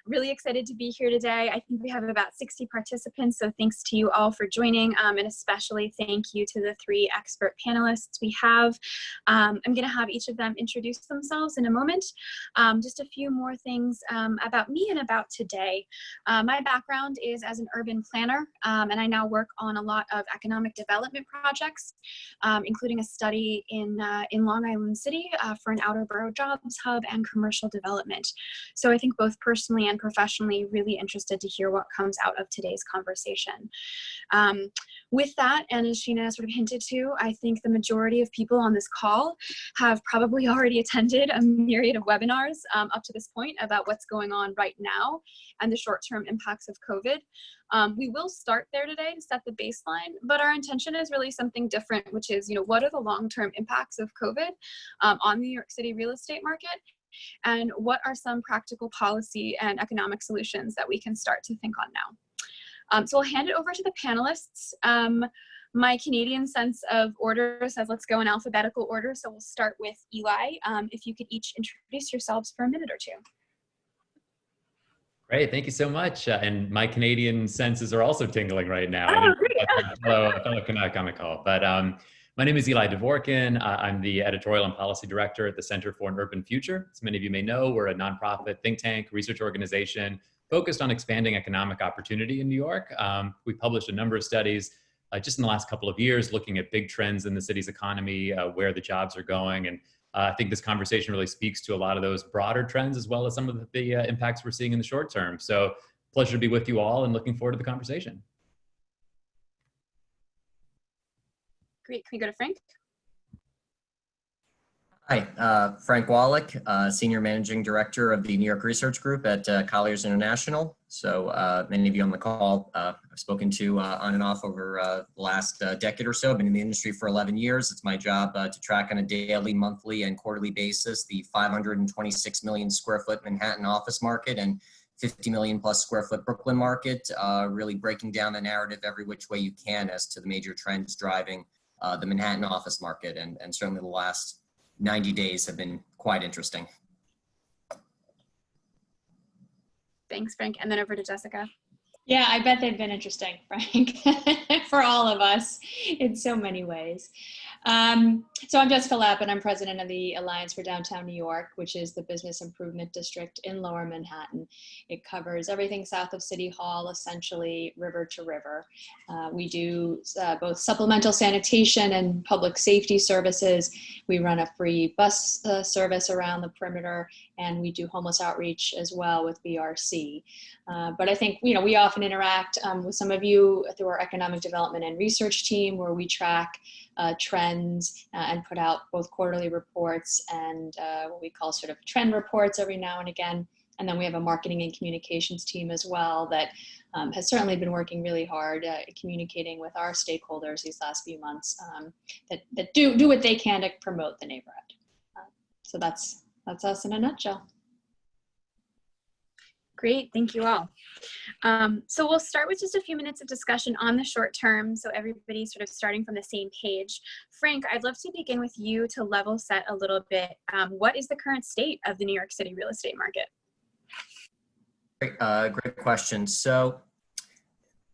Really excited to be here today. I think we have about 60 participants, so thanks to you all for joining, and especially thank you to the 3 expert panelists we have. I'm going to have each of them introduce themselves in a moment. Just a few more things about me and about today. My background is as an urban planner, and I now work on a lot of economic development projects, including a study in Long Island City for an outer borough jobs hub and commercial development. So I think both personally and professionally really interested to hear what comes out of today's conversation. With that, and as Sheena sort of hinted to, I think the majority of people on this call have probably already attended a myriad of webinars up to this point about what's going on right now and the short-term impacts of COVID. We will start there today to set the baseline, but our intention is really something different, which is, what are the long-term impacts of COVID on the New York City real estate market? And what are some practical policy and economic solutions that we can start to think on now? So I'll hand it over to the panelists. My Canadian sense of order says let's go in alphabetical order. So we'll start with Eli. If you could each introduce yourselves for a minute or two. Great, thank you so much. And my Canadian senses are also tingling right now. Oh, great. A fellow Canuck on the call. But my name is Eli Dvorkin. I'm the editorial and policy director at the Center for an Urban Future. As many of you may know, we're a nonprofit think tank research organization focused on expanding economic opportunity in New York. We published a number of studies just in the last couple of years looking at big trends in the city's economy, where the jobs are going. And I think this conversation really speaks to a lot of those broader trends as well as some of the impacts we're seeing in the short term. So pleasure to be with you all and looking forward to the conversation. Great, can we go to Frank? Hi, Frank Wallach, Senior Managing Director of the New York Research Group at Colliers International. So many of you on the call I've spoken to on and off over the last decade or so. I've been in the industry for 11 years. It's my job to track on a daily, monthly, and quarterly basis the 526 million square foot Manhattan office market and 50 million plus square foot Brooklyn market, really breaking down the narrative every which way you can as to the major trends driving the Manhattan office market. And certainly the last 90 days have been quite interesting. Thanks, Frank. And then over to Jessica. Yeah, I bet they've been interesting, Frank, for all of us in so many ways. So I'm Jessica Lappin. I'm president of the Alliance for Downtown New York, which is the business improvement district in Lower Manhattan. It covers everything south of City Hall, essentially river to river. We do both supplemental sanitation and public safety services. We run a free bus service around the perimeter, and we do homeless outreach as well with BRC. But I think, we often interact with some of you through our economic development and research team, where we track trends and put out both quarterly reports and what we call sort of trend reports every now and again. And then we have a marketing and communications team as well that has certainly been working really hard communicating with our stakeholders these last few months that do what they can to promote the neighborhood. So that's us in a nutshell. Great, thank you all. So we'll start with just a few minutes of discussion on the short term, so everybody's sort of starting from the same page. Frank, I'd love to begin with you to level set a little bit. What is the current state of the New York City real estate market? Great question. So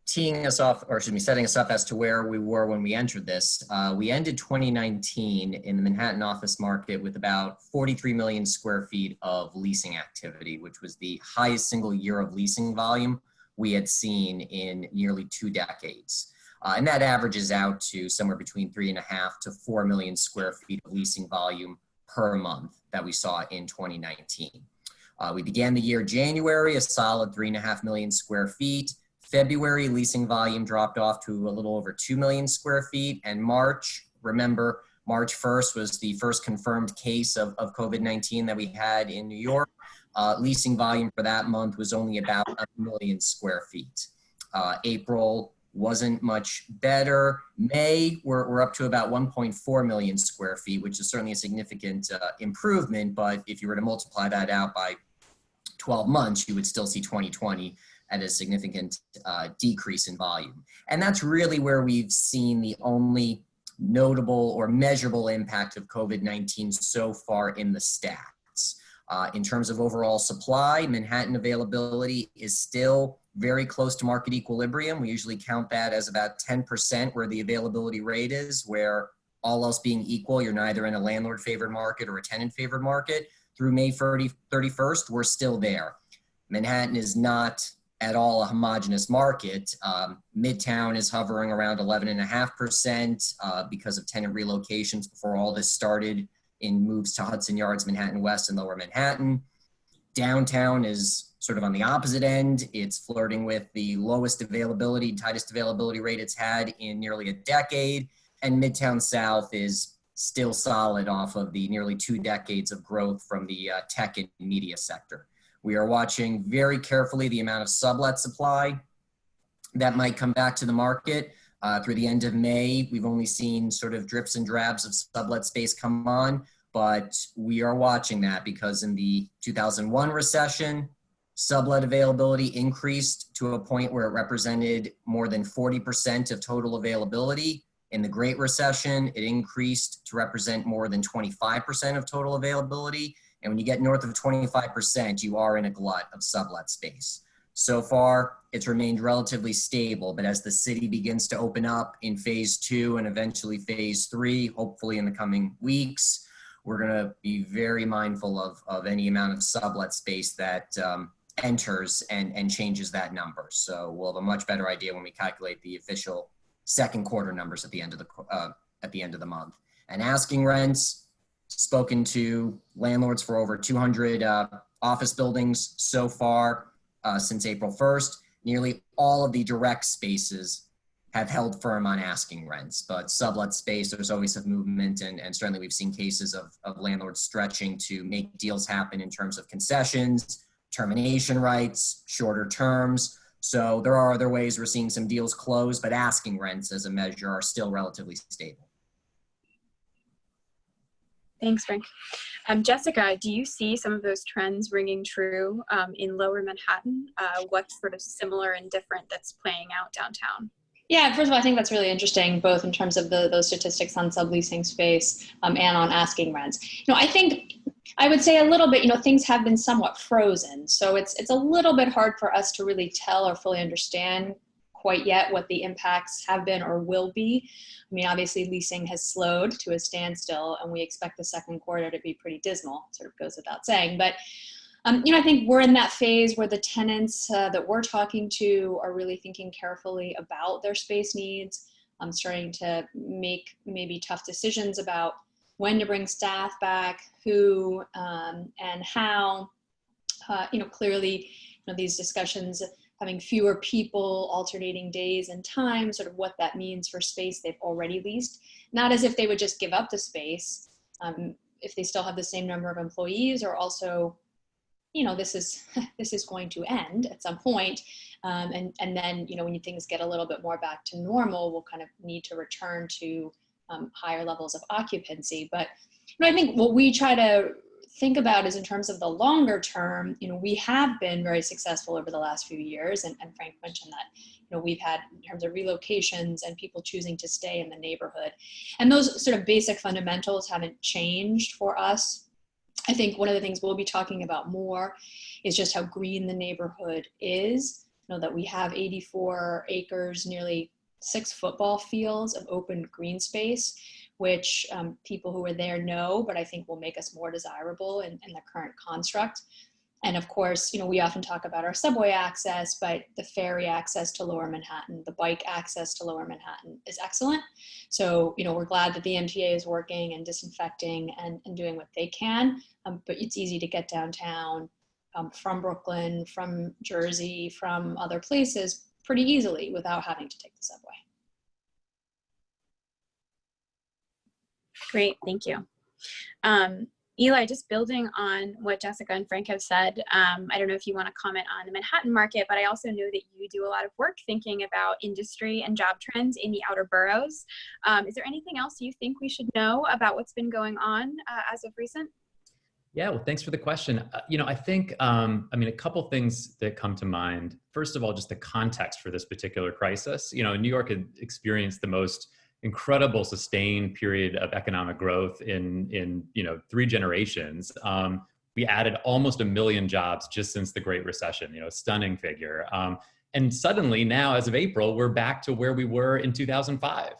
setting us up as to where we were when we entered this, we ended 2019 in the Manhattan office market with about 43 million square feet of leasing activity, which was the highest single year of leasing volume we had seen in nearly 2 decades. And that averages out to somewhere between 3.5 to 4 million square feet of leasing volume per month that we saw in 2019. We began the year January, a solid 3.5 million square feet. February, leasing volume dropped off to a little over 2 million square feet. And March, remember, March 1st was the first confirmed case of COVID-19 that we had in New York. Leasing volume for that month was only about 1 million square feet. April wasn't much better. May, we're up to about 1.4 million square feet, which is certainly a significant improvement. But if you were to multiply that out by 12 months, you would still see 2020 at a significant decrease in volume. And that's really where we've seen the only notable or measurable impact of COVID-19 so far in the stats. In terms of overall supply, Manhattan availability is still very close to market equilibrium. We usually count that as about 10% where the availability rate is, where all else being equal, you're neither in a landlord favored market or a tenant favored market. Through May 31st, we're still there. Manhattan is not at all a homogeneous market. Midtown is hovering around 11.5% because of tenant relocations before all this started in moves to Hudson Yards, Manhattan West, and Lower Manhattan. Downtown is sort of on the opposite end. It's flirting with the lowest availability, tightest availability rate it's had in nearly a decade. And Midtown South is still solid off of the nearly 2 decades of growth from the tech and media sector. We are watching very carefully the amount of sublet supply that might come back to the market. Through the end of May, we've only seen sort of drips and drabs of sublet space come on, but we are watching that because in the 2001 recession, sublet availability increased to a point where it represented more than 40% of total availability. In the Great Recession, it increased to represent more than 25% of total availability. And when you get north of 25%, you are in a glut of sublet space. So far, it's remained relatively stable, but as the city begins to open up in phase 2 and eventually phase 3, hopefully in the coming weeks, we're gonna be very mindful of any amount of sublet space that enters and changes that number. So we'll have a much better idea when we calculate the official second quarter numbers at the end of the month. And asking rents, spoken to landlords for over 200 office buildings so far since April 1st. Nearly all of the direct spaces have held firm on asking rents, but sublet space, there's always some movement, and certainly we've seen cases of landlords stretching to make deals happen in terms of concessions, termination rights, shorter terms. So there are other ways we're seeing some deals close, but asking rents as a measure are still relatively stable. Thanks, Frank. Jessica, do you see some of those trends ringing true in Lower Manhattan? What's sort of similar and different that's playing out downtown? Yeah, first of all, I think that's really interesting, both in terms of those statistics on subleasing space and on asking rents. I think I would say a little bit, things have been somewhat frozen. So it's a little bit hard for us to really tell or fully understand quite yet what the impacts have been or will be. I mean, obviously leasing has slowed to a standstill, and we expect the second quarter to be pretty dismal, sort of goes without saying. But, I think we're in that phase where the tenants that we're talking to are really thinking carefully about their space needs, starting to make maybe tough decisions about when to bring staff back, who, and how. Clearly, these discussions, having fewer people, alternating days and times, sort of what that means for space they've already leased. Not as if they would just give up the space if they still have the same number of employees, or also, this is going to end at some point. And then, when things get a little bit more back to normal, we'll kind of need to return to higher levels of occupancy. But I think what we try to think about is in terms of the longer term, we have been very successful over the last few years. And Frank mentioned that, we've had in terms of relocations and people choosing to stay in the neighborhood. And those sort of basic fundamentals haven't changed for us. I think one of the things we'll be talking about more is just how green the neighborhood is. That we have 84 acres, nearly 6 football fields of open green space, which people who are there know, but I think will make us more desirable in the current construct. And of course, we often talk about our subway access, but the ferry access to Lower Manhattan, the bike access to Lower Manhattan is excellent. So, we're glad that the MTA is working and disinfecting and doing what they can, but it's easy to get downtown from Brooklyn, from Jersey, from other places pretty easily without having to take the subway. Great, thank you. Eli, just building on what Jessica and Frank have said, I don't know if you want to comment on the Manhattan market, but I also know that you do a lot of work thinking about industry and job trends in the outer boroughs. Is there anything else you think we should know about what's been going on as of recent? Yeah, well, thanks for the question. I think, a couple things that come to mind. First of all, just the context for this particular crisis. New York had experienced the most incredible sustained period of economic growth in 3 generations. we added almost 1 million jobs just since the Great Recession, a stunning figure. And suddenly now, as of April, we're back to where we were in 2005,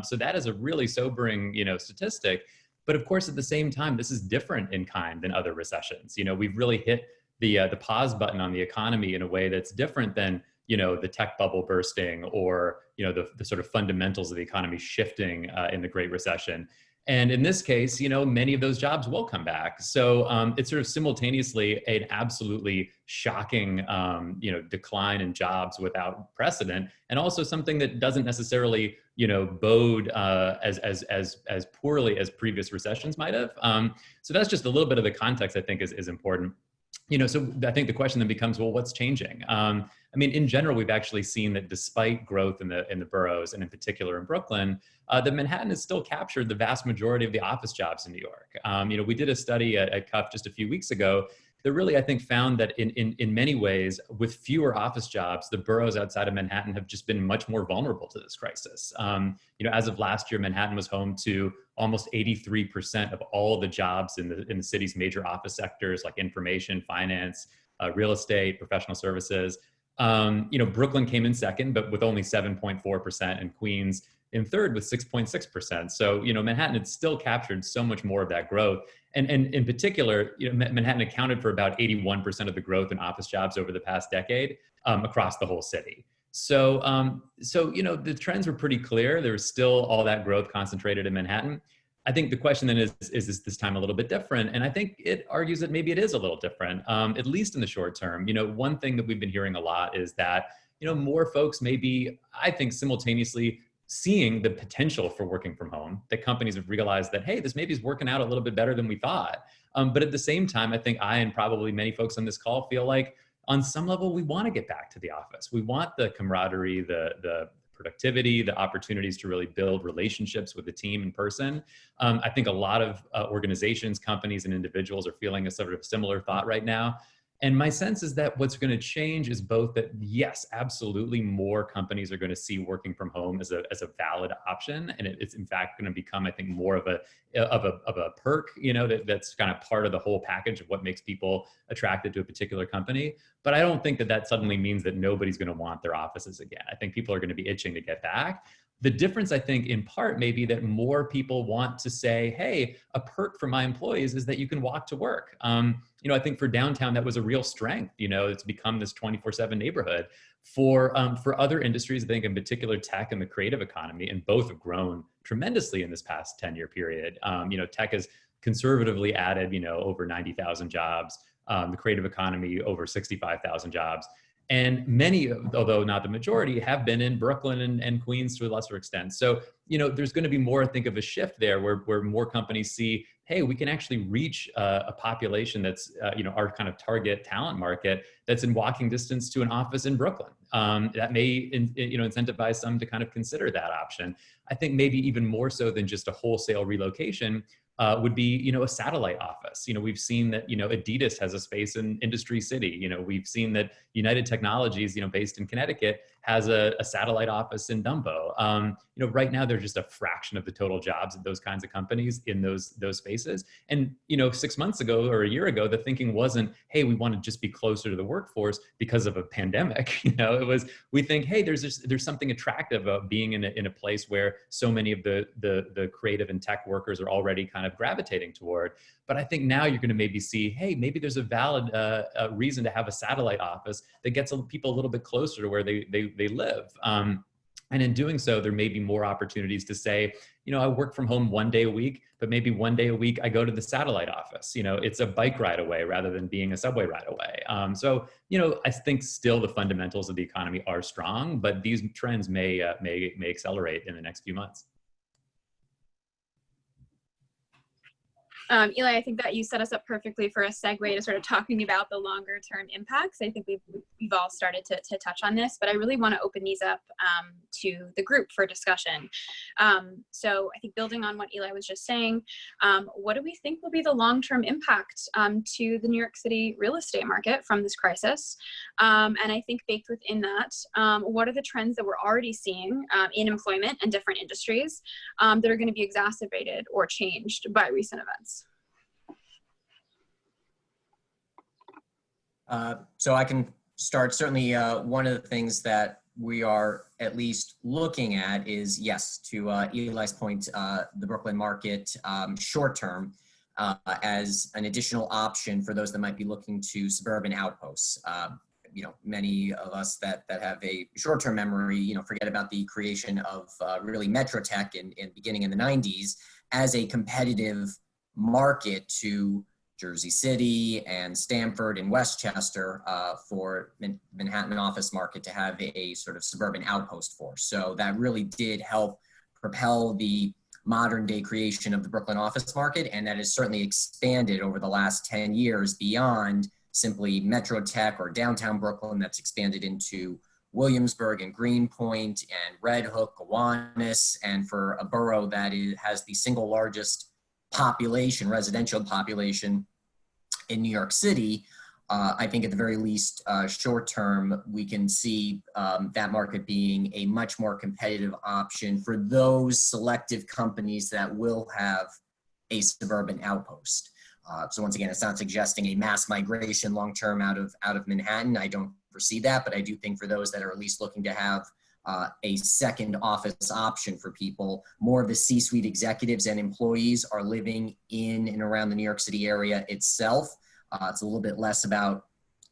so that is a really sobering, statistic. But of course, at the same time, this is different in kind than other recessions. We've really hit the pause button on the economy in a way that's different than, the tech bubble bursting or, the sort of fundamentals of the economy shifting in the Great Recession. And in this case, many of those jobs will come back. So it's sort of simultaneously an absolutely shocking, decline in jobs without precedent, and also something that doesn't necessarily, bode as poorly as previous recessions might have. So that's just a little bit of the context I think is important. So I think the question then becomes, well, what's changing? In general, we've actually seen that despite growth in the boroughs, and in particular in Brooklyn, that Manhattan has still captured the vast majority of the office jobs in New York. We did a study at CUF just a few weeks ago that really, I think, found that in many ways, with fewer office jobs, the boroughs outside of Manhattan have just been much more vulnerable to this crisis. As of last year, Manhattan was home to almost 83% of all the jobs in the city's major office sectors, like information, finance, real estate, professional services. Brooklyn came in second, but with only 7.4%, and Queens in third with 6.6%. So, Manhattan had still captured so much more of that growth. And in particular, Manhattan accounted for about 81% of the growth in office jobs over the past decade across the whole city. So, the trends were pretty clear. There was still all that growth concentrated in Manhattan. I think the question then is this time a little bit different? And I think it argues that maybe it is a little different, at least in the short term. One thing that we've been hearing a lot is that, more folks may be, I think, simultaneously seeing the potential for working from home, that companies have realized that, hey, this maybe is working out a little bit better than we thought. But at the same time, I think I and probably many folks on this call feel like on some level, we want to get back to the office. We want the camaraderie, the productivity, the opportunities to really build relationships with the team in person. I think a lot of organizations, companies, and individuals are feeling a sort of similar thought right now. And my sense is that what's going to change is both that, yes, absolutely, more companies are going to see working from home as a valid option, and it's in fact going to become, I think, more of a perk, that's kind of part of the whole package of what makes people attracted to a particular company. But I don't think that suddenly means that nobody's going to want their offices again. I think people are going to be itching to get back. The difference, I think, in part may be that more people want to say, hey, a perk for my employees is that you can walk to work. I think for downtown, that was a real strength. It's become this 24/7 neighborhood. For other industries, I think in particular tech and the creative economy, and both have grown tremendously in this past 10-year period. Tech has conservatively added, over 90,000 jobs. The creative economy, over 65,000 jobs. And many, although not the majority, have been in Brooklyn and Queens to a lesser extent. So, there's going to be more, I think, of a shift there where more companies see, hey, we can actually reach a population that's, our kind of target talent market that's in walking distance to an office in Brooklyn. That may, incentivize some to kind of consider that option. I think maybe even more so than just a wholesale relocation, would be, a satellite office. We've seen that, Adidas has a space in Industry City. We've seen that United Technologies, based in Connecticut, has a satellite office in Dumbo. Right now they're just a fraction of the total jobs of those kinds of companies in those spaces. And, 6 months ago or a year ago, the thinking wasn't, hey, we want to just be closer to the workforce because of a pandemic. It was, we think, hey, there's something attractive about being in a place where so many of the creative and tech workers are already kind of gravitating toward. But I think now you're going to maybe see, hey, maybe there's a valid reason to have a satellite office that gets people a little bit closer to where they live. And in doing so, there may be more opportunities to say, I work from home 1 day a week, but maybe 1 day a week I go to the satellite office. It's a bike ride away rather than being a subway ride away. So, I think still the fundamentals of the economy are strong, but these trends may accelerate in the next few months. Eli, I think that you set us up perfectly for a segue to sort of talking about the longer term impacts. I think we've all started to touch on this, but I really want to open these up to the group for discussion. So I think building on what Eli was just saying, what do we think will be the long-term impact to the New York City real estate market from this crisis? And I think baked within that, what are the trends that we're already seeing in employment and different industries that are going to be exacerbated or changed by recent events? So I can start. Certainly, one of the things that we are at least looking at is, yes, to Eli's point, the Brooklyn market short term as an additional option for those that might be looking to suburban outposts. You know, many of us that have a short-term memory, you know, forget about the creation of really Metro Tech in beginning in the 90s as a competitive market to Jersey City and Stamford and Westchester for Manhattan office market to have a sort of suburban outpost for. So that really did help propel the modern day creation of the Brooklyn office market. And that has certainly expanded over the last 10 years beyond simply Metro Tech or downtown Brooklyn. That's expanded into Williamsburg and Greenpoint and Red Hook, Gowanus, and for a borough that has the single largest population, residential population in New York City, I think at the very least, short term, we can see that market being a much more competitive option for those selective companies that will have a suburban outpost. So once again, it's not suggesting a mass migration long term out of Manhattan. I don't foresee that, but I do think for those that are at least looking to have a second office option for people, more of the C-suite executives and employees are living in and around the New York City area itself. It's a little bit less about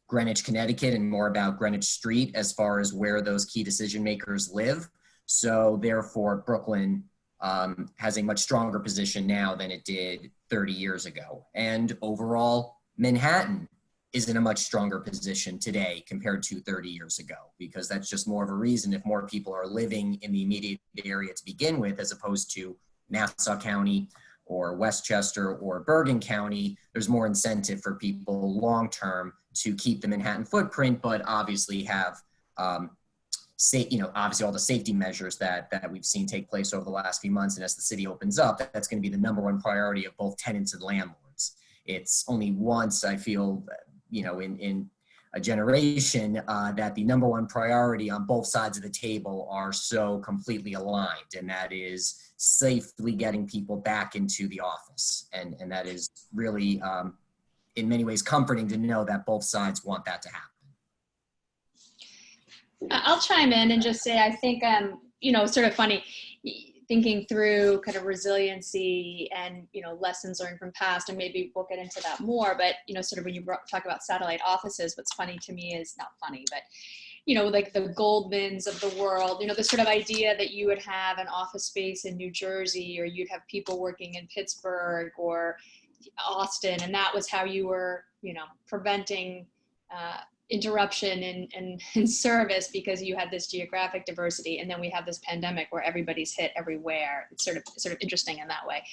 Greenwich, Connecticut, and more about Greenwich Street as far as where those key decision makers live. So therefore, Brooklyn has a much stronger position now than it did 30 years ago. And overall, Manhattan is in a much stronger position today compared to 30 years ago, because that's just more of a reason if more people are living in the immediate area to begin with, as opposed to Nassau County or Westchester or Bergen County, there's more incentive for people long-term to keep the Manhattan footprint, but obviously have obviously all the safety measures that we've seen take place over the last few months. And as the city opens up, that's going to be the number one priority of both tenants and landlords. It's only once, I feel, in a generation that the number one priority on both sides of the table are so completely aligned. And that is safely getting people back into the office. And that is really, in many ways, comforting to know that both sides want that to happen. I'll chime in and just say, I think, sort of funny, thinking through kind of resiliency and, lessons learned from past, and maybe we'll get into that more, but, sort of when you talk about satellite offices, what's funny to me is, not funny, but, like the Goldmans of the world, the sort of idea that you would have an office space in New Jersey, or you'd have people working in Pittsburgh or Austin, and that was how you were, preventing interruption in service because you had this geographic diversity. And then we have this pandemic where everybody's hit everywhere. It's sort of interesting in that way.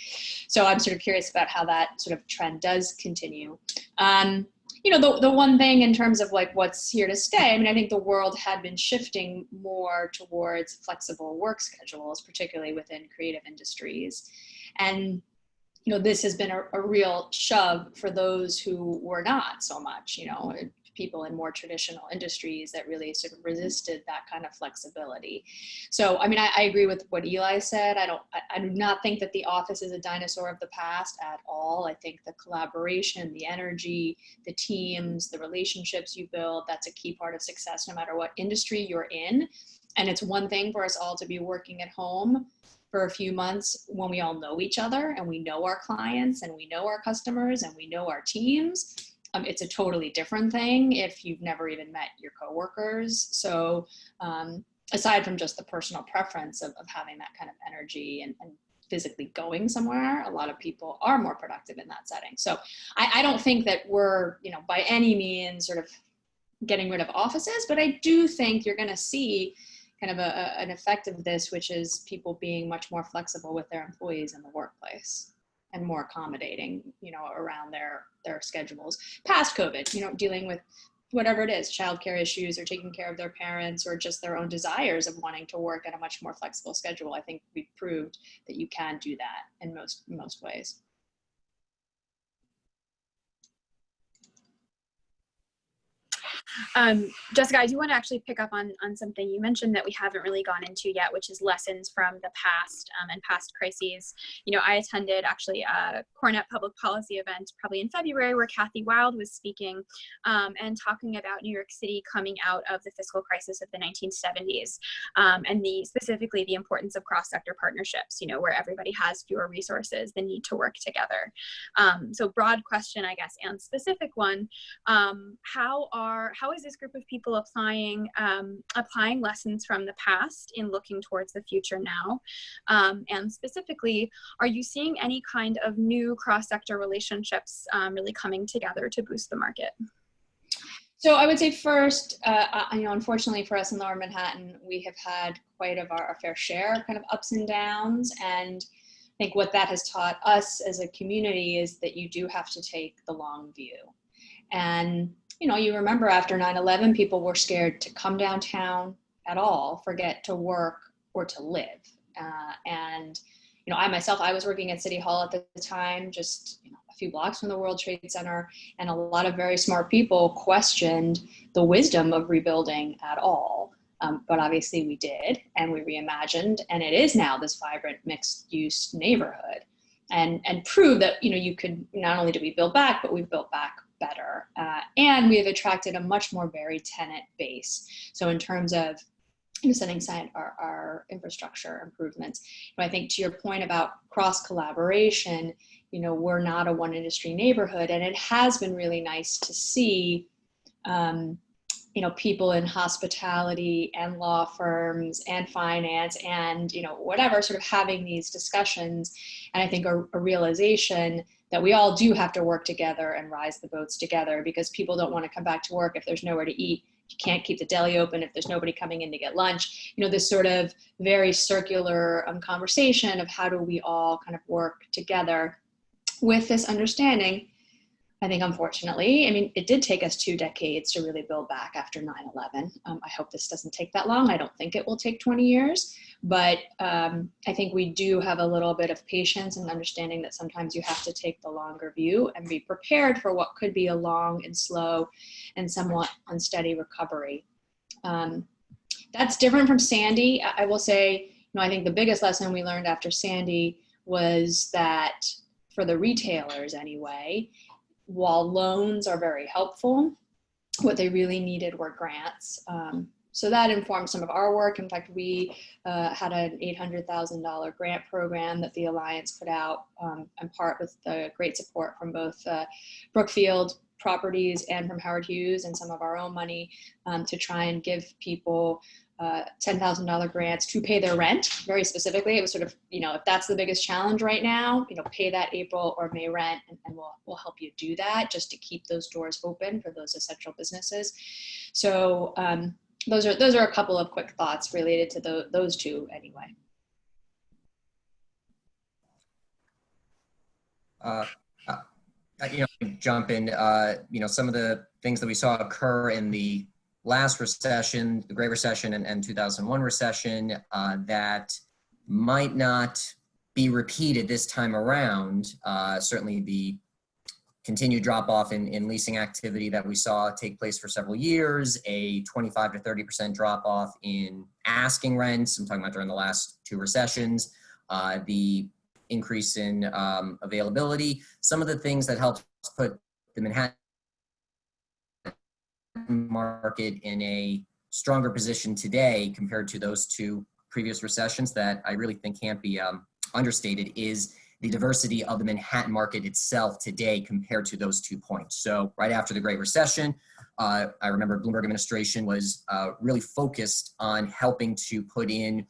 So I'm sort of curious about how that sort of trend does continue. The one thing in terms of like what's here to stay, I think the world had been shifting more towards flexible work schedules, particularly within creative industries. And this has been a real shove for those who were not so much, people in more traditional industries that really sort of resisted that kind of flexibility. So, I agree with what Eli said. I do not think that the office is a dinosaur of the past at all. I think the collaboration, the energy, the teams, the relationships you build, that's a key part of success no matter what industry you're in. And it's one thing for us all to be working at home for a few months when we all know each other and we know our clients and we know our customers and we know our teams. It's a totally different thing if you've never even met your coworkers. So aside from just the personal preference of having that kind of energy and physically going somewhere, a lot of people are more productive in that setting. So I don't think that we're, by any means sort of getting rid of offices, but I do think you're going to see kind of an effect of this, which is people being much more flexible with their employees in the workplace and more accommodating, around their schedules past COVID, dealing with whatever it is, childcare issues or taking care of their parents or just their own desires of wanting to work at a much more flexible schedule. I think we've proved that you can do that in most ways. Jessica, I do want to actually pick up on something you mentioned that we haven't really gone into yet, which is lessons from the past and past crises. You know, I attended actually a CoreNet public policy event probably in February where Kathy Wild was speaking and talking about New York City coming out of the fiscal crisis of the 1970s and specifically the importance of cross-sector partnerships, you know, where everybody has fewer resources, the need to work together. So broad question, I guess, and specific one, how is this group of people applying lessons from the past in looking towards the future now? And specifically, are you seeing any kind of new cross-sector relationships really coming together to boost the market? So I would say first, you know, unfortunately for us in Lower Manhattan, we have had quite our fair share of kind of ups and downs. And I think what that has taught us as a community is that you do have to take the long view. And, you know, you remember after 9/11, people were scared to come downtown at all, forget to work or to live. And, you know, I was working at City Hall at the time, just, you know, a few blocks from the World Trade Center, and a lot of very smart people questioned the wisdom of rebuilding at all. But obviously we did, and we reimagined, and it is now this vibrant mixed-use neighborhood, and prove that, you know, you could, not only did we build back, but we've built back better. And we have attracted a much more varied tenant base. So in terms of, you know, setting aside our infrastructure improvements, you know, I think to your point about cross collaboration, you know, we're not a one industry neighborhood, and it has been really nice to see, you know, people in hospitality and law firms and finance and, you know, whatever, sort of having these discussions. And I think a realization that we all do have to work together and rise the boats together, because people don't want to come back to work if there's nowhere to eat. You can't keep the deli open if there's nobody coming in to get lunch. You know, this sort of very circular conversation of how do we all kind of work together with this understanding. I think, unfortunately, I mean, it did take us 2 decades to really build back after 9/11. I hope this doesn't take that long. I don't think it will take 20 years, but I think we do have a little bit of patience and understanding that sometimes you have to take the longer view and be prepared for what could be a long and slow and somewhat unsteady recovery. That's different from Sandy. I will say, you know, I think the biggest lesson we learned after Sandy was that for the retailers anyway, while loans are very helpful, what they really needed were grants. So that informed some of our work. In fact, we had an $800,000 grant program that the Alliance put out, in part with the great support from both Brookfield Properties and from Howard Hughes, and some of our own money to try and give people $10,000 grants to pay their rent. Very specifically, it was sort of, you know, if that's the biggest challenge right now, you know, pay that April or May rent, and we'll help you do that, just to keep those doors open for those essential businesses. So those are a couple of quick thoughts related to those two anyway. You know, jump in. You know, some of the things that we saw occur in the last recession, the Great Recession and 2001 recession, that might not be repeated this time around. Certainly the continued drop off in leasing activity that we saw take place for several years, a 25 to 30% drop off in asking rents. I'm talking about during the last 2 recessions, the increase in availability, some of the things that helped put the Manhattan market in a stronger position today compared to those 2 previous recessions that I really think can't be understated is the diversity of the Manhattan market itself today compared to those 2 points. So right after the Great Recession, I remember Bloomberg administration was really focused on helping to put in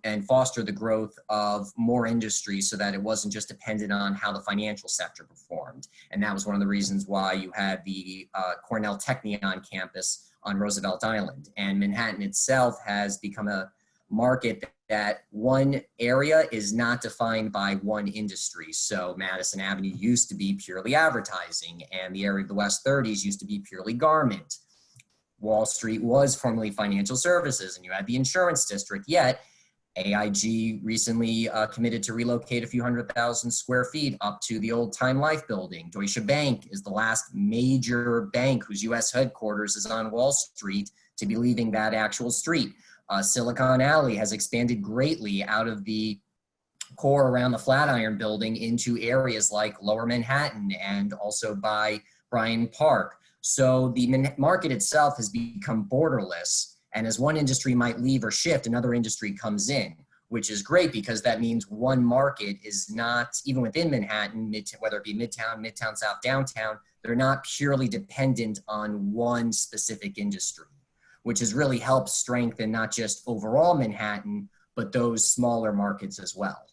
and foster the growth of more industries so that it wasn't just dependent on how the financial sector performed. And that was one of the reasons why you had the Cornell Technion campus on Roosevelt Island. And Manhattan itself has become a market that one area is not defined by one industry. So Madison Avenue used to be purely advertising, and the area of the West 30s used to be purely garment. Wall Street was formerly financial services, and you had the insurance district, yet AIG recently committed to relocate a few 100,000 square feet up to the old Time Life building. Deutsche Bank is the last major bank whose US headquarters is on Wall Street to be leaving that actual street. Silicon Alley has expanded greatly out of the core around the Flatiron building into areas like Lower Manhattan and also by Bryant Park. So the market itself has become borderless. And as one industry might leave or shift, another industry comes in, which is great because that means one market is not, even within Manhattan, whether it be Midtown South, downtown, they're not purely dependent on one specific industry, which has really helped strengthen not just overall Manhattan, but those smaller markets as well.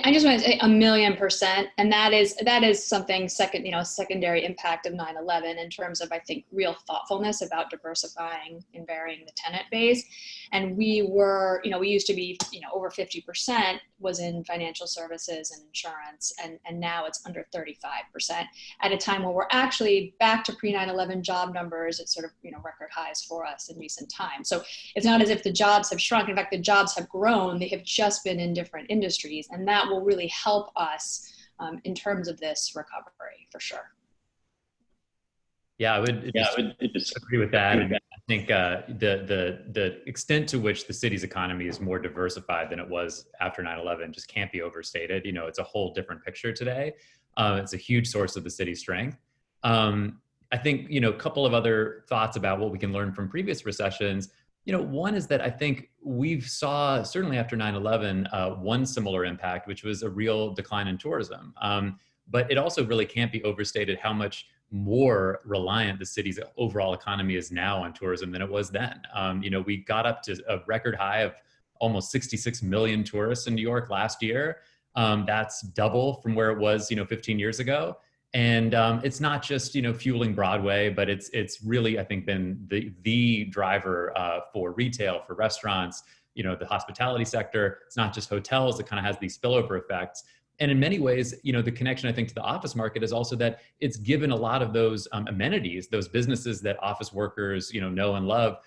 I just want to say 1,000,000%, and that is something secondary impact of 9/11 in terms of, I think, real thoughtfulness about diversifying and varying the tenant base. And we used to be, over 50% was in financial services and insurance, and now it's under 35% at a time when we're actually back to pre-9/11 job numbers at sort of, record highs for us in recent times. So it's not as if the jobs have shrunk. In fact, the jobs have grown. They have just been in different industries, and that will really help us in terms of this recovery for sure. Yeah, I would just agree with that. And I think the extent to which the city's economy is more diversified than it was after 9/11 just can't be overstated. It's a whole different picture today. It's a huge source of the city's strength. I think, a couple of other thoughts about what we can learn from previous recessions. One is that I think we've saw, certainly after 9/11, one similar impact, which was a real decline in tourism. But it also really can't be overstated how much more reliant the city's overall economy is now on tourism than it was then. We got up to a record high of almost 66 million tourists in New York last year. That's double from where it was, 15 years ago. And it's not just, fueling Broadway, but it's really, I think, been the driver for retail, for restaurants, the hospitality sector. It's not just hotels. It kind of has these spillover effects. And in many ways, the connection, I think, to the office market is also that it's given a lot of those amenities, those businesses that office workers, know and love,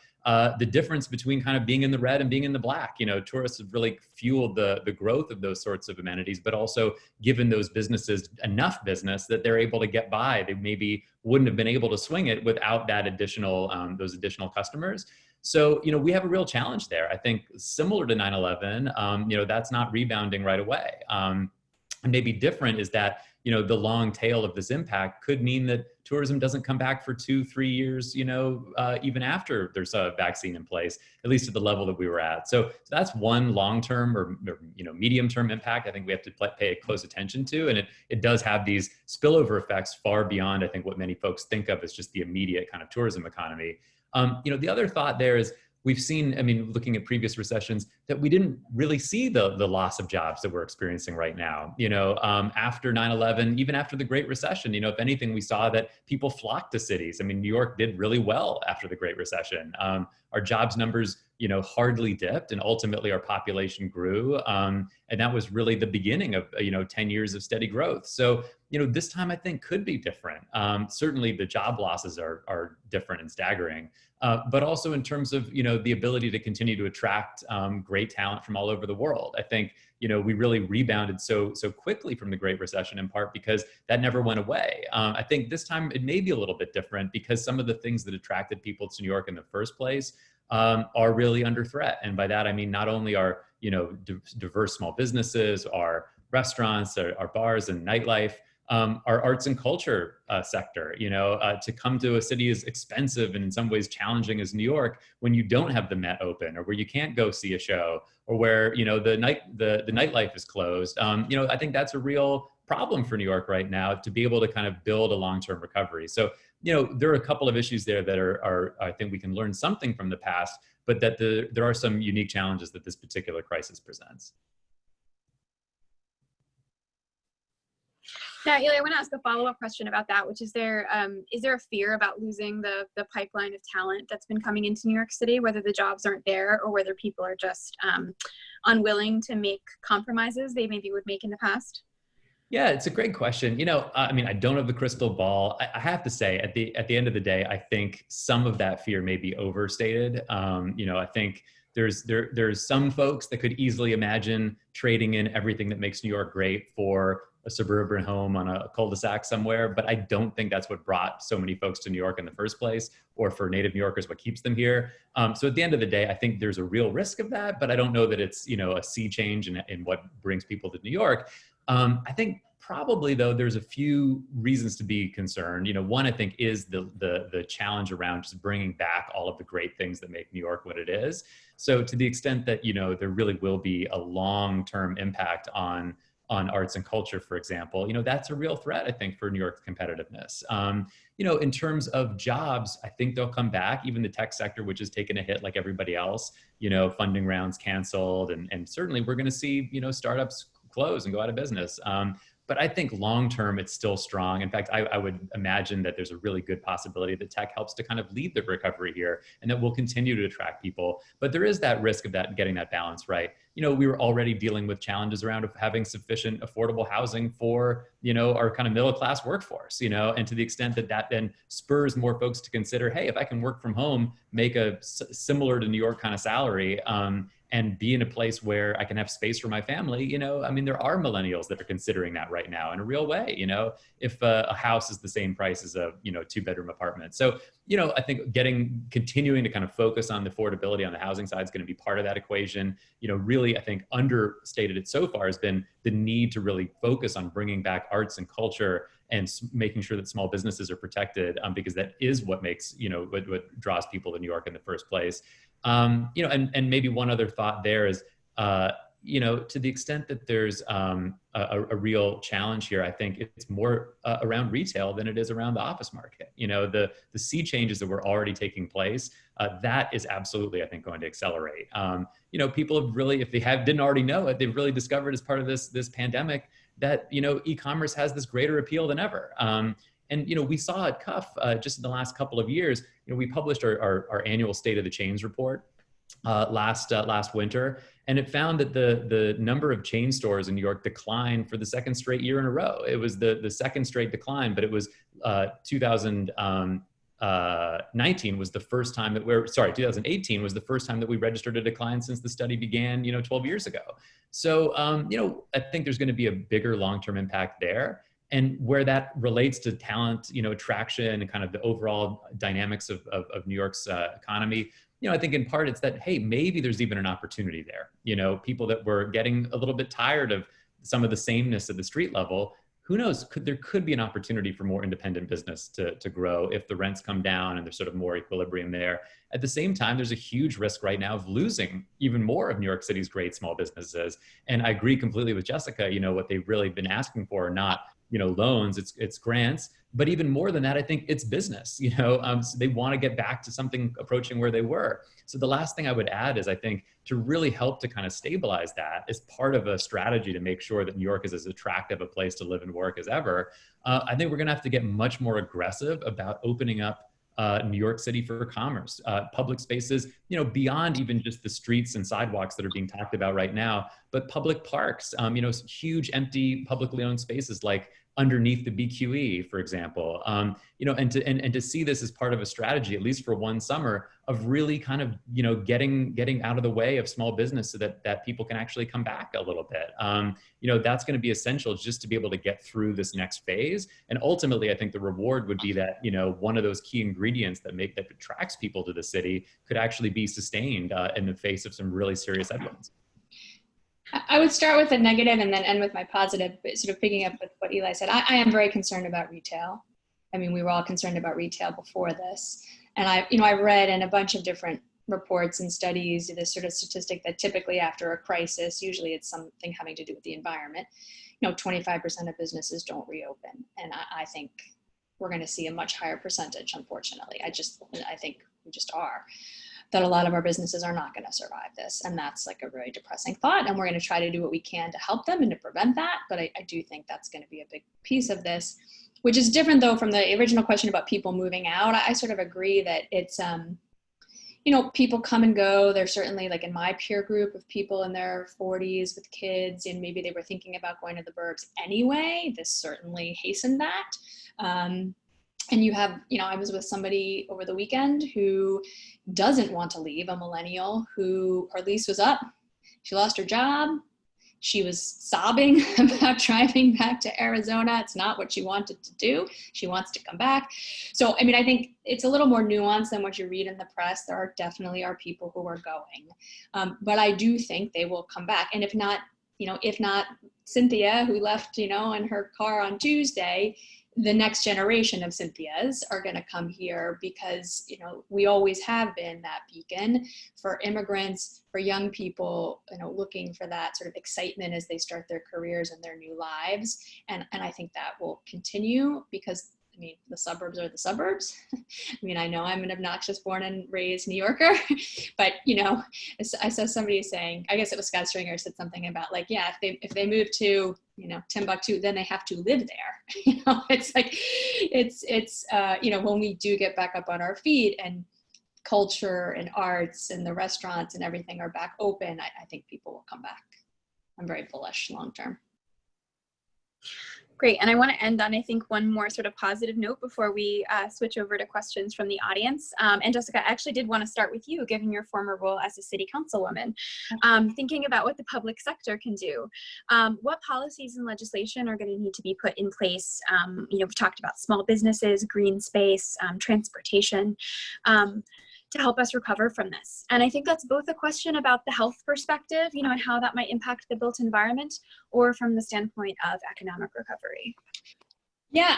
the difference between kind of being in the red and being in the black. Tourists have really fueled the growth of those sorts of amenities, but also given those businesses enough business that they're able to get by. They maybe wouldn't have been able to swing it without that those additional customers. So, we have a real challenge there. I think similar to 9/11, that's not rebounding right away. And maybe different is that, the long tail of this impact could mean that tourism doesn't come back for 2-3 years, even after there's a vaccine in place, at least at the level that we were at. So that's one long-term or medium-term impact I think we have to pay close attention to. And it does have these spillover effects far beyond, I think, what many folks think of as just the immediate kind of tourism economy. The other thought there is, we've seen, looking at previous recessions, that we didn't really see the loss of jobs that we're experiencing right now. After 9/11, even after the Great Recession, if anything, we saw that people flocked to cities. New York did really well after the Great Recession. Our jobs numbers, hardly dipped, and ultimately our population grew. And that was really the beginning of, 10 years of steady growth. So, this time I think could be different. Certainly the job losses are different and staggering. But also in terms of, the ability to continue to attract great talent from all over the world. I think, we really rebounded so quickly from the Great Recession, in part because that never went away. I think this time it may be a little bit different because some of the things that attracted people to New York in the first place are really under threat. And by that, I mean, not only are, diverse small businesses, our restaurants, our bars and nightlife, our arts and culture sector, to come to a city as expensive and in some ways challenging as New York, when you don't have the Met open, or where you can't go see a show, or where, the nightlife is closed. I think that's a real problem for New York right now, to be able to kind of build a long-term recovery. So, there are a couple of issues there that are I think we can learn something from the past, but that there are some unique challenges that this particular crisis presents. Now, Eli, I want to ask a follow-up question about that, which is there a fear about losing the pipeline of talent that's been coming into New York City, whether the jobs aren't there or whether people are just unwilling to make compromises they maybe would make in the past? Yeah, it's a great question. I don't have the crystal ball. I have to say, at the end of the day, I think some of that fear may be overstated. I think there's some folks that could easily imagine trading in everything that makes New York great for a suburban home on a cul-de-sac somewhere, but I don't think that's what brought so many folks to New York in the first place, or for native New Yorkers, what keeps them here. So at the end of the day, I think there's a real risk of that, but I don't know that it's, a sea change in what brings people to New York. I think probably though, there's a few reasons to be concerned. One, I think, is the challenge around just bringing back all of the great things that make New York what it is. So to the extent that, there really will be a long-term impact on arts and culture, for example, that's a real threat, I think, for New York's competitiveness. In terms of jobs, I think they'll come back, even the tech sector, which has taken a hit like everybody else, funding rounds canceled. And certainly we're going to see, startups close and go out of business. But I think long-term, it's still strong. In fact, I would imagine that there's a really good possibility that tech helps to kind of lead the recovery here, and that we'll continue to attract people. But there is that risk of that getting that balance right. We were already dealing with challenges around having sufficient affordable housing for, our kind of middle-class workforce, and to the extent that then spurs more folks to consider, hey, if I can work from home, make a similar to New York kind of salary, and be in a place where I can have space for my family, there are millennials that are considering that right now in a real way, if a house is the same price as a, 2-bedroom apartment. So, I think continuing to kind of focus on the affordability on the housing side is going to be part of that equation. Really, I think understated it so far has been the need to really focus on bringing back arts and culture and making sure that small businesses are protected, because that is what makes, what draws people to New York in the first place. And maybe one other thought there is, to the extent that there's a real challenge here, I think it's more around retail than it is around the office market. The sea changes that were already taking place, that is absolutely, I think, going to accelerate. People have really, if they didn't already know it, they've really discovered as part of this pandemic that, e-commerce has this greater appeal than ever. And, we saw at Cuff just in the last couple of years, we published our annual State of the Chains report last winter, and it found that the number of chain stores in New York declined for the second straight year in a row. It was the second straight decline, but it was 2019 was the first time that 2018 was the first time that we registered a decline since the study began, 12 years ago. So, I think there's going to be a bigger long-term impact there. And where that relates to talent, attraction and kind of the overall dynamics of New York's economy, I think in part it's that, hey, maybe there's even an opportunity there. People that were getting a little bit tired of some of the sameness at the street level, who knows, there could be an opportunity for more independent business to grow if the rents come down and there's sort of more equilibrium there. At the same time, there's a huge risk right now of losing even more of New York City's great small businesses. And I agree completely with Jessica, what they've really been asking for are not loans, it's grants, but even more than that, I think it's business, so they want to get back to something approaching where they were. So the last thing I would add is I think to really help to kind of stabilize that as part of a strategy to make sure that New York is as attractive a place to live and work as ever. I think we're going to have to get much more aggressive about opening up New York City for commerce, public spaces, beyond even just the streets and sidewalks that are being talked about right now, but public parks, huge empty publicly owned spaces like underneath the BQE, for example, and to see this as part of a strategy, at least for one summer, of really kind of, getting out of the way of small business so that people can actually come back a little bit. That's going to be essential just to be able to get through this next phase. And ultimately, I think the reward would be that, one of those key ingredients that attracts people to the city could actually be sustained in the face of some really serious headwinds. I would start with the negative and then end with my positive, but sort of picking up with what Eli said. I am very concerned about retail. I mean, we were all concerned about retail before this. And I've read in a bunch of different reports and studies, this sort of statistic that typically after a crisis, usually it's something having to do with the environment, 25% of businesses don't reopen. And I think we're going to see a much higher percentage, unfortunately. I think we just are. That a lot of our businesses are not going to survive this. And that's like a very depressing thought. And we're going to try to do what we can to help them and to prevent that. But I do think that's going to be a big piece of this, which is different though from the original question about people moving out. I sort of agree that it's, people come and go. There's certainly, like in my peer group of people in their 40s with kids, and maybe they were thinking about going to the burbs anyway. This certainly hastened that. And you have, I was with somebody over the weekend who doesn't want to leave, a millennial who her lease was up. She lost her job. She was sobbing about driving back to Arizona. It's not what she wanted to do. She wants to come back. So, I think it's a little more nuanced than what you read in the press. There definitely are people who are going. But I do think they will come back. And if not Cynthia, who left, in her car on Tuesday, the next generation of Cynthias are going to come here because, we always have been that beacon for immigrants, for young people, looking for that sort of excitement as they start their careers and their new lives. And I think that will continue because, the suburbs are the suburbs. I know I'm an obnoxious born and raised New Yorker, but, I saw somebody saying, I guess it was Scott Stringer said something about like, yeah, if they move to, Timbuktu, then they have to live there. It's like, it's when we do get back up on our feet and culture and arts and the restaurants and everything are back open, I think people will come back. I'm very bullish long term. Great, and I want to end on, I think, one more sort of positive note before we switch over to questions from the audience. And Jessica, I actually did want to start with you, given your former role as a city councilwoman, thinking about what the public sector can do. What policies and legislation are going to need to be put in place? We've talked about small businesses, green space, transportation, to help us recover from this. And I think that's both a question about the health perspective, and how that might impact the built environment, or from the standpoint of economic recovery. Yeah,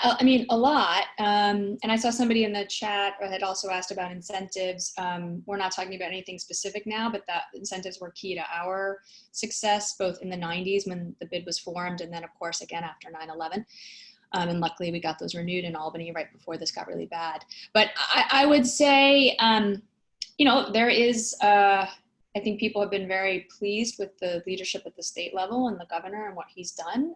a lot. And I saw somebody in the chat had also asked about incentives. We're not talking about anything specific now, but that incentives were key to our success, both in the 90s when the bid was formed, and then of course, again, after 9/11. And luckily we got those renewed in Albany right before this got really bad. But I would say, there is, I think people have been very pleased with the leadership at the state level and the governor and what he's done.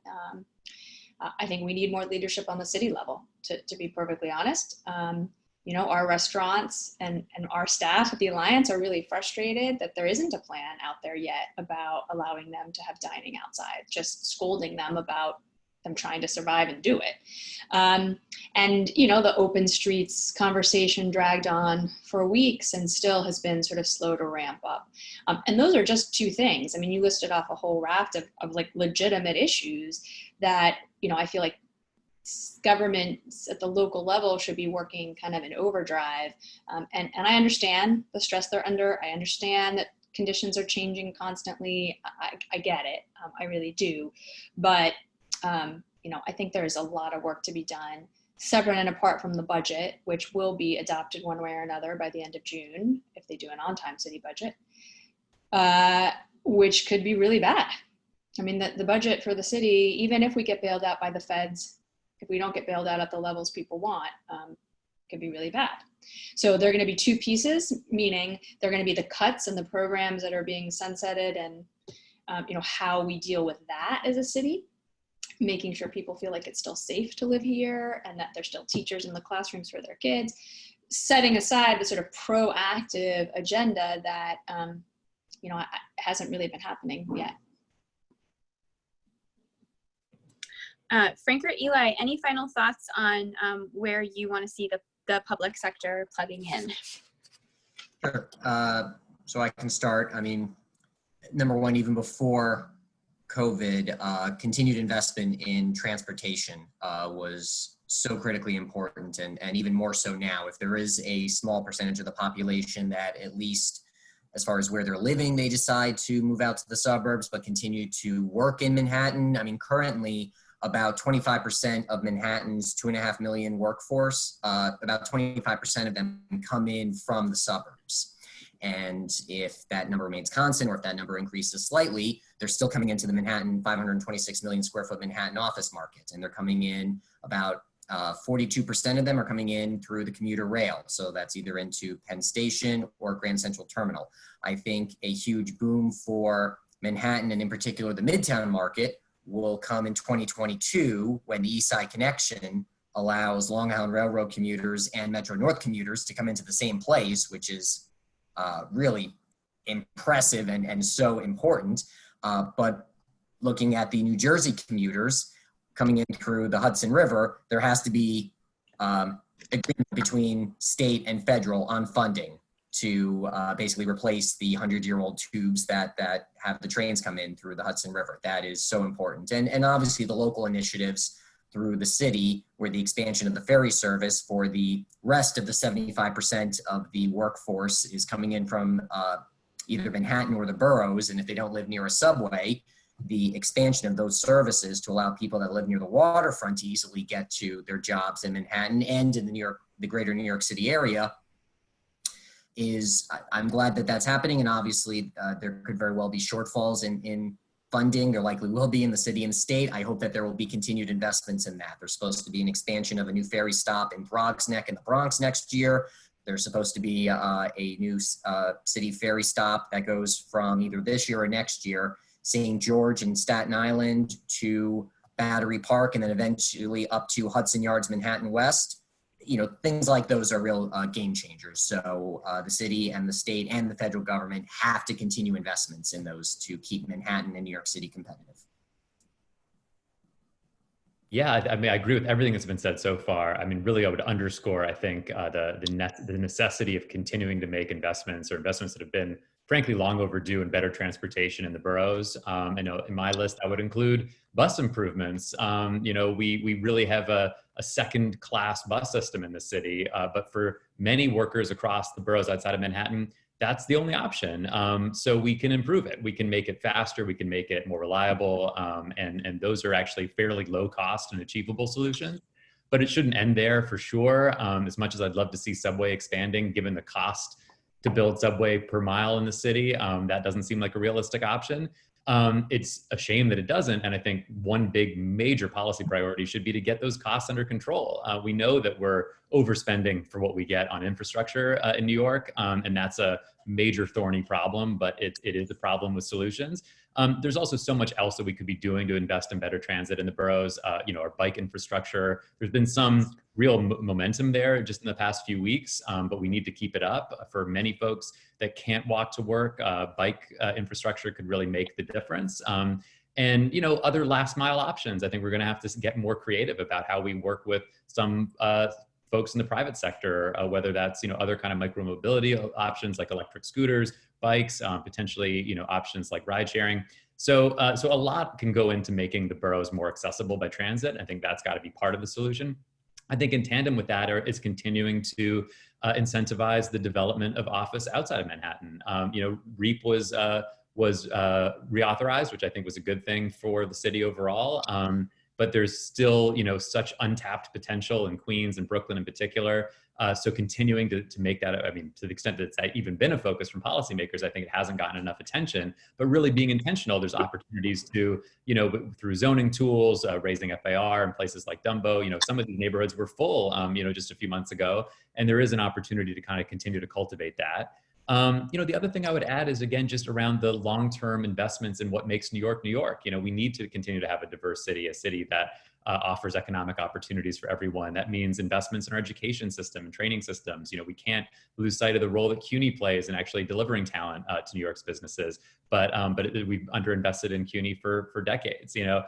I think we need more leadership on the city level, to be perfectly honest. Our restaurants and our staff at the Alliance are really frustrated that there isn't a plan out there yet about allowing them to have dining outside, just scolding them about them trying to survive and do it. The open streets conversation dragged on for weeks and still has been sort of slow to ramp up. And those are just two things. You listed off a whole raft of like legitimate issues that, I feel like governments at the local level should be working kind of in overdrive. And I understand the stress they're under. I understand that conditions are changing constantly. I get it. I really do. But I think there's a lot of work to be done, separate and apart from the budget, which will be adopted one way or another by the end of June, if they do an on-time city budget, which could be really bad. The budget for the city, even if we get bailed out by the feds, if we don't get bailed out at the levels people want, could be really bad. So there are going to be two pieces, meaning there are going to be the cuts and the programs that are being sunsetted and, how we deal with that as a city, making sure people feel like it's still safe to live here and that there's still teachers in the classrooms for their kids, setting aside the sort of proactive agenda that, hasn't really been happening yet. Frank or Eli, any final thoughts on where you want to see the public sector plugging in? Sure. So I can start. Number one, even before COVID, continued investment in transportation was so critically important, and even more so now. If there is a small percentage of the population that, at least as far as where they're living, they decide to move out to the suburbs but continue to work in Manhattan. Currently about 25% of Manhattan's 2.5 million workforce, about 25% of them come in from the suburbs. And if that number remains constant, or if that number increases slightly, they're still coming into the Manhattan 526 million square foot Manhattan office market. And they're coming in, about 42% of them are coming in through the commuter rail. So that's either into Penn Station or Grand Central Terminal. I think a huge boom for Manhattan, and in particular the Midtown market, will come in 2022 when the East Side Connection allows Long Island Railroad commuters and Metro North commuters to come into the same place, which is really impressive and so important. But looking at the New Jersey commuters coming in through the Hudson River, there has to be agreement between state and federal on funding to basically replace the 100-year-old tubes that have the trains come in through the Hudson River. That is so important. And obviously the local initiatives through the city, where the expansion of the ferry service for the rest of the 75% of the workforce is coming in from either Manhattan or the boroughs. And if they don't live near a subway, the expansion of those services to allow people that live near the waterfront to easily get to their jobs in Manhattan and in the greater New York City area is, I'm glad that that's happening. And obviously there could very well be shortfalls in funding. There likely will be in the city and state. I hope that there will be continued investments in that. There's supposed to be an expansion of a new ferry stop in Bronx Neck in the Bronx next year. There's supposed to be a new city ferry stop that goes from either this year or next year, St. George and Staten Island to Battery Park, and then eventually up to Hudson Yards, Manhattan West. You know, things like those are real game changers. So the city and the state and the federal government have to continue investments in those to keep Manhattan and New York City competitive. Yeah, I mean, I agree with everything that's been said so far. I mean, really, I would underscore, I think, the necessity of continuing to make investments, or investments that have been, frankly, long overdue in better transportation in the boroughs. I know in my list, I would include bus improvements. You know, we really have a second-class bus system in the city, but for many workers across the boroughs outside of Manhattan, that's the only option. So we can improve it. We can make it faster. We can make it more reliable. And those are actually fairly low cost and achievable solutions. But it shouldn't end there for sure. As much as I'd love to see subway expanding, given the cost to build subway per mile in the city, that doesn't seem like a realistic option. It's a shame that it doesn't. And I think one big major policy priority should be to get those costs under control. We know that we're overspending for what we get on infrastructure in New York. And that's a major thorny problem, but it is a problem with solutions. There's also so much else that we could be doing to invest in better transit in the boroughs. You know, our bike infrastructure, there's been some real momentum there just in the past few weeks, but we need to keep it up. For many folks that can't walk to work, bike infrastructure could really make the difference. And, you know, other last mile options. I think we're going to have to get more creative about how we work with some folks in the private sector, whether that's, you know, other kind of micromobility options like electric scooters, bikes, potentially, you know, options like ride sharing. So a lot can go into making the boroughs more accessible by transit. I think that's got to be part of the solution. I think in tandem with that is continuing to incentivize the development of office outside of Manhattan. You know, REAP was reauthorized, which I think was a good thing for the city overall. But there's still, you know, such untapped potential in Queens and Brooklyn in particular. So continuing to make that, I mean, to the extent that it's even been a focus from policymakers, I think it hasn't gotten enough attention, but really being intentional, there's opportunities to, you know, through zoning tools, raising FAR in places like Dumbo, you know, some of these neighborhoods were full, you know, just a few months ago, and there is an opportunity to kind of continue to cultivate that. You know, the other thing I would add is, again, just around the long-term investments in what makes New York, New York. You know, we need to continue to have a diverse city, a city that offers economic opportunities for everyone. That means investments in our education system and training systems. You know, we can't lose sight of the role that CUNY plays in actually delivering talent to New York's businesses. But we've underinvested in CUNY for decades. You know,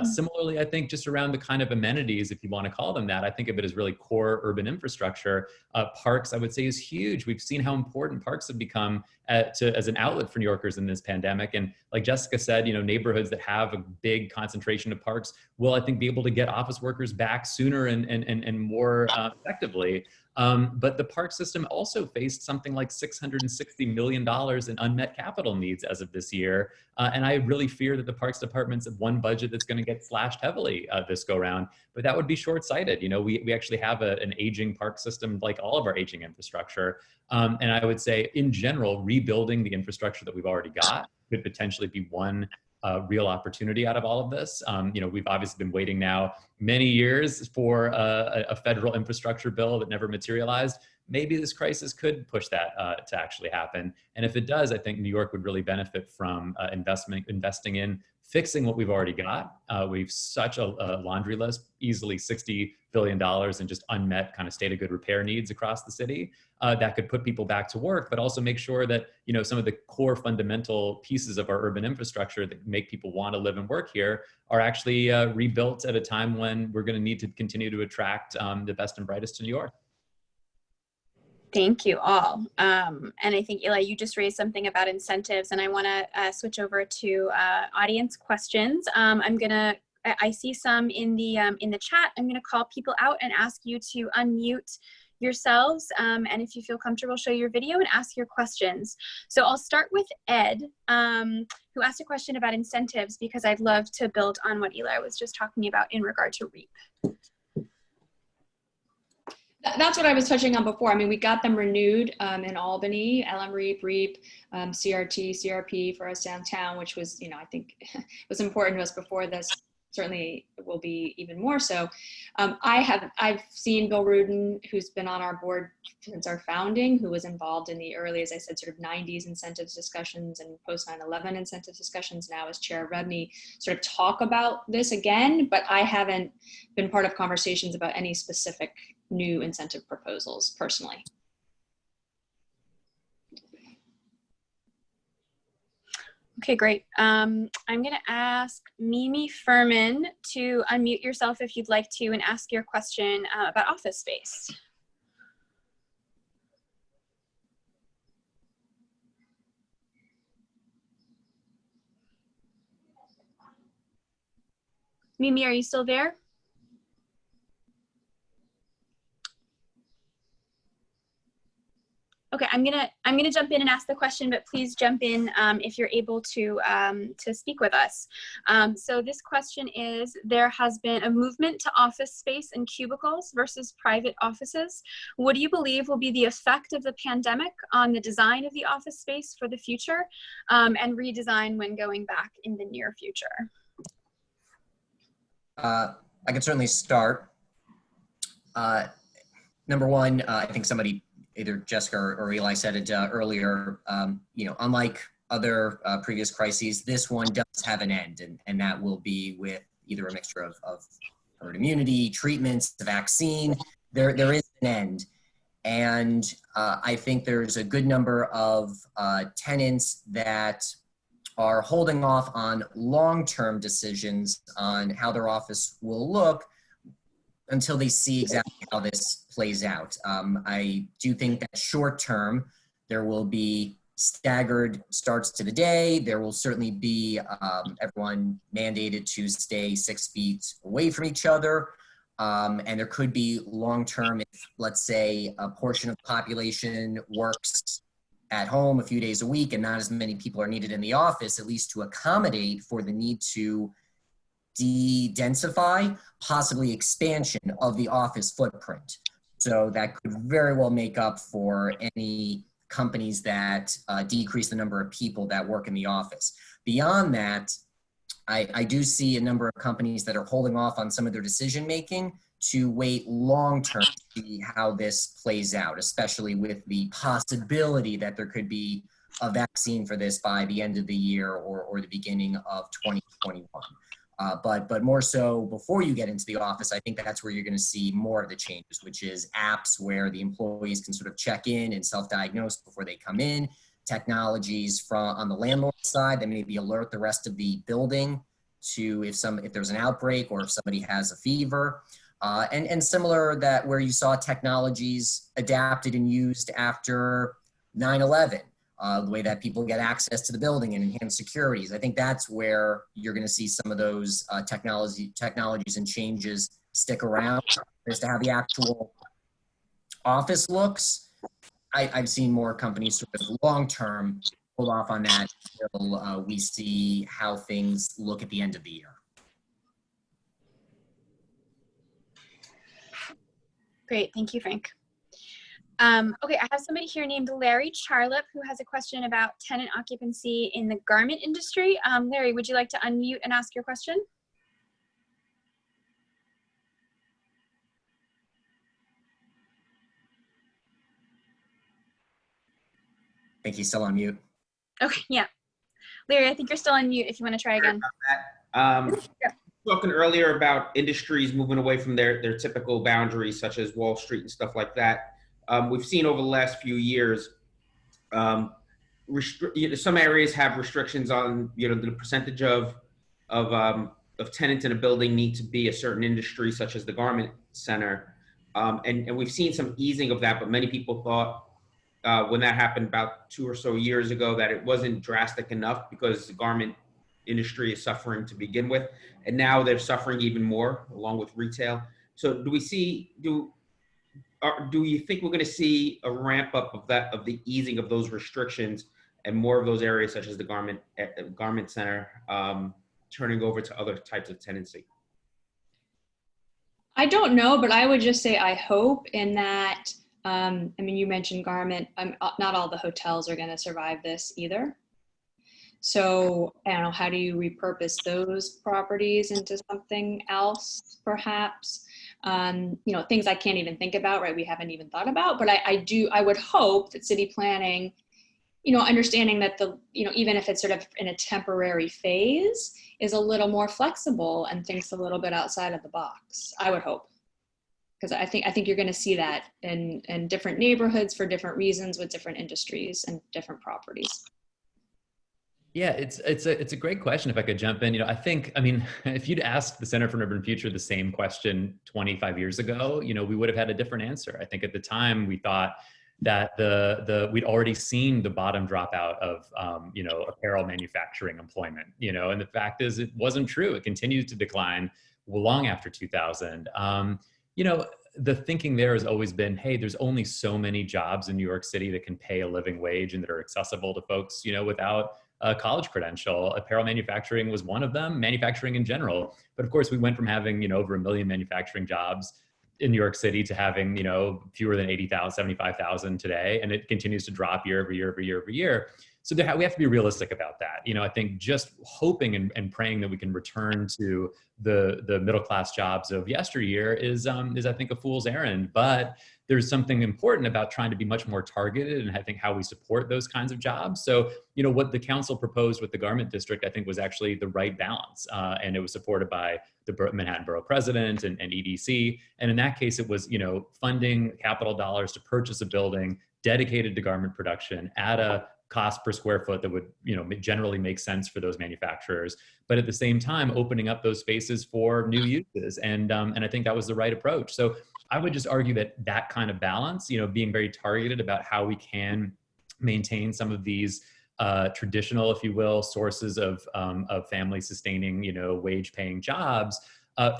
similarly, I think just around the kind of amenities, if you want to call them that, I think of it as really core urban infrastructure. Parks, I would say, is huge. We've seen how important parks have become as an outlet for New Yorkers in this pandemic. And like Jessica said, you know, neighborhoods that have a big concentration of parks will, I think, be able to get office workers back sooner and more effectively. But the park system also faced something like $660 million in unmet capital needs as of this year. And I really fear that the Parks Department's one budget that's going to get slashed heavily this go round, but that would be short-sighted. You know, we actually have an aging park system like all of our aging infrastructure. And I would say in general, rebuilding the infrastructure that we've already got could potentially be one real opportunity out of all of this. You know, we've obviously been waiting now many years for a federal infrastructure bill that never materialized. Maybe this crisis could push that to actually happen. And if it does, I think New York would really benefit from investing in fixing what we've already got. We've such a laundry list, easily $60 billion in just unmet kind of state of good repair needs across the city that could put people back to work, but also make sure that, you know, some of the core fundamental pieces of our urban infrastructure that make people want to live and work here are actually rebuilt at a time when we're going to need to continue to attract the best and brightest to New York. Thank you all. And I think, Eli, you just raised something about incentives, and I want to switch over to audience questions. I see some in the chat. I'm going to call people out and ask you to unmute yourselves. And if you feel comfortable, show your video and ask your questions. So I'll start with Ed, who asked a question about incentives, because I'd love to build on what Eli was just talking about in regard to REAP. That's what I was touching on before. I mean, we got them renewed in Albany, LM REAP, CRT, CRP for us downtown, which was, you know, I think was important to us before this. Certainly will be even more so. I've seen Bill Rudin, who's been on our board since our founding, who was involved in the early, as I said, sort of 90s incentives discussions and post 9/11 incentives discussions, now as chair of REBNY, sort of talk about this again, but I haven't been part of conversations about any specific new incentive proposals personally. Okay, great. I'm going to ask Mimi Furman to unmute yourself if you'd like to and ask your question about office space. Mimi, are you still there? Okay, I'm gonna jump in and ask the question, but please jump in if you're able to speak with us. So this question is: there has been a movement to office space and cubicles versus private offices. What do you believe will be the effect of the pandemic on the design of the office space for the future, and redesign when going back in the near future? I can certainly start. Number one, I think somebody, either Jessica or Eli, said it earlier, you know, unlike other previous crises, this one does have an end, and that will be with either a mixture of herd immunity, treatments, the vaccine. There is an end. And I think there's a good number of tenants that are holding off on long-term decisions on how their office will look until they see exactly how this plays out. I do think that short term, there will be staggered starts to the day. There will certainly be everyone mandated to stay 6 feet away from each other. And there could be long term, if let's say a portion of the population works at home a few days a week and not as many people are needed in the office, at least to accommodate for the need to de-densify, possibly expansion of the office footprint. So that could very well make up for any companies that decrease the number of people that work in the office. Beyond that, I do see a number of companies that are holding off on some of their decision making to wait long term to see how this plays out, especially with the possibility that there could be a vaccine for this by the end of the year or the beginning of 2021. But more so before you get into the office, I think that's where you're going to see more of the changes, which is apps where the employees can sort of check in and self-diagnose before they come in, technologies on the landlord side that maybe alert the rest of the building to if there's an outbreak or if somebody has a fever. And similar that where you saw technologies adapted and used after 9/11. The way that people get access to the building and enhance securities. I think that's where you're going to see some of those technologies and changes stick around. As to how the actual office looks, I've seen more companies sort of long-term hold off on that until we see how things look at the end of the year. Great, thank you, Frank. Okay, I have somebody here named Larry Charlip who has a question about tenant occupancy in the garment industry. Larry, would you like to unmute and ask your question? I think he's still on mute. Okay, yeah. Larry, I think you're still on mute if you want to try again. Talking earlier about industries moving away from their typical boundaries, such as Wall Street and stuff like that. We've seen over the last few years, some areas have restrictions on, the percentage of tenants in a building need to be a certain industry, such as the garment center. And we've seen some easing of that, but many people thought when that happened about 2 or so years ago that it wasn't drastic enough because the garment industry is suffering to begin with, and now they're suffering even more along with retail. So do you think we're going to see a ramp up of the easing of those restrictions and more of those areas such as the garment center turning over to other types of tenancy? I don't know, but I would just say I hope in that, I mean, you mentioned garment, not all the hotels are going to survive this either. So I don't know, how do you repurpose those properties into something else, perhaps? You know, things I can't even think about, right? We haven't even thought about, but I would hope that city planning, you know, understanding that even if it's sort of in a temporary phase, is a little more flexible and thinks a little bit outside of the box. I would hope, because I think you're going to see that in different neighborhoods for different reasons with different industries and different properties. Yeah, it's a great question. If I could jump in, I mean, if you'd asked the Center for an Urban Future the same question 25 years ago, we would have had a different answer. I think at the time we thought that we'd already seen the bottom dropout of apparel manufacturing employment, and the fact is it wasn't true. It continues to decline long after 2000. The thinking there has always been, hey, there's only so many jobs in New York City that can pay a living wage and that are accessible to folks, without a college credential. Apparel manufacturing was one of them, manufacturing in general. But of course, we went from having, over 1 million manufacturing jobs in New York City to having, fewer than 80,000, 75,000 today. And it continues to drop year over year over year over year. So we have to be realistic about that. I think just hoping and praying that we can return to the middle-class jobs of yesteryear is I think a fool's errand. But there's something important about trying to be much more targeted, and I think how we support those kinds of jobs. So, what the council proposed with the garment district, I think, was actually the right balance. And it was supported by the Manhattan Borough President and EDC. And in that case, it was, funding capital dollars to purchase a building dedicated to garment production at a cost per square foot that would, generally make sense for those manufacturers, but at the same time, opening up those spaces for new uses. And I think that was the right approach. So I would just argue that kind of balance, being very targeted about how we can maintain some of these traditional, if you will, sources of family sustaining, wage paying jobs,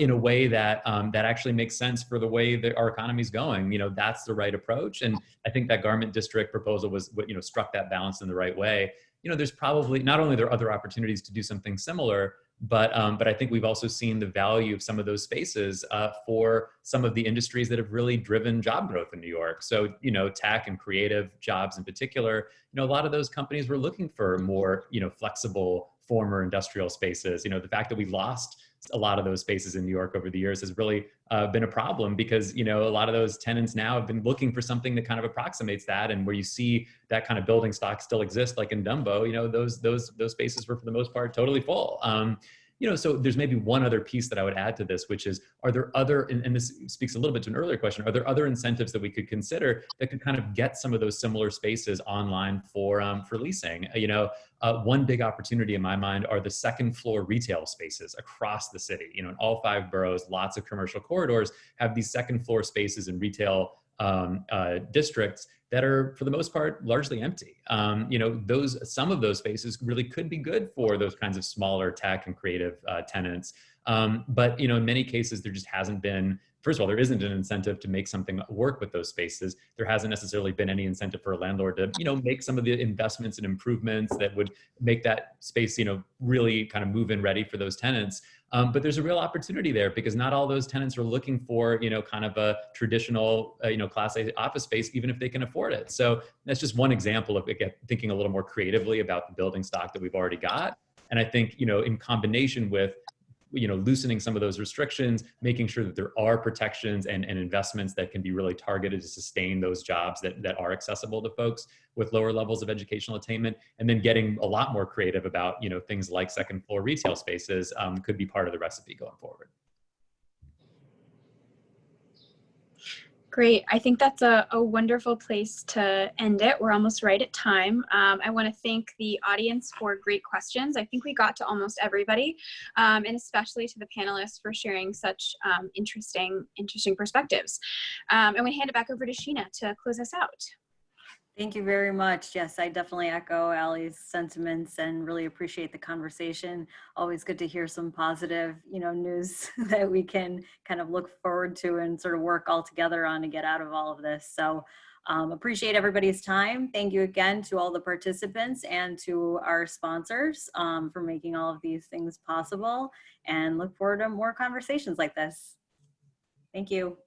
in a way that that actually makes sense for the way that our economy is going. That's the right approach. And I think that garment district proposal was what, struck that balance in the right way. There's probably, not only are there other opportunities to do something similar, but I think we've also seen the value of some of those spaces for some of the industries that have really driven job growth in New York. So, tech and creative jobs in particular, a lot of those companies were looking for more, flexible former industrial spaces. The fact that we lost a lot of those spaces in New York over the years has really been a problem, because, a lot of those tenants now have been looking for something that kind of approximates that. And where you see that kind of building stock still exist, like in Dumbo, those spaces were for the most part totally full. So there's maybe one other piece that I would add to this, which is, are there other, and this speaks a little bit to an earlier question, are there other incentives that we could consider that could kind of get some of those similar spaces online for leasing? One big opportunity in my mind are the second floor retail spaces across the city. In all 5 boroughs, lots of commercial corridors have these second floor spaces in retail districts that are, for the most part, largely empty. Some of those spaces really could be good for those kinds of smaller tech and creative tenants. But in many cases, there just hasn't been. First of all, there isn't an incentive to make something work with those spaces. There hasn't necessarily been any incentive for a landlord to, make some of the investments and improvements that would make that space, really kind of move-in ready for those tenants. But there's a real opportunity there, because not all those tenants are looking for, kind of a traditional, Class A office space, even if they can afford it. So that's just one example of, again, thinking a little more creatively about the building stock that we've already got. And I think, in combination with, loosening some of those restrictions, making sure that there are protections and investments that can be really targeted to sustain those jobs that are accessible to folks with lower levels of educational attainment, and then getting a lot more creative about, things like second floor retail spaces could be part of the recipe going forward. Great. I think that's a wonderful place to end it. We're almost right at time. I want to thank the audience for great questions. I think we got to almost everybody, and especially to the panelists for sharing such interesting perspectives. I'm going to hand it back over to Sheena to close us out. Thank you very much. Yes, I definitely echo Allie's sentiments and really appreciate the conversation. Always good to hear some positive, news that we can kind of look forward to and sort of work all together on to get out of all of this. So appreciate everybody's time. Thank you again to all the participants and to our sponsors for making all of these things possible, and look forward to more conversations like this. Thank you.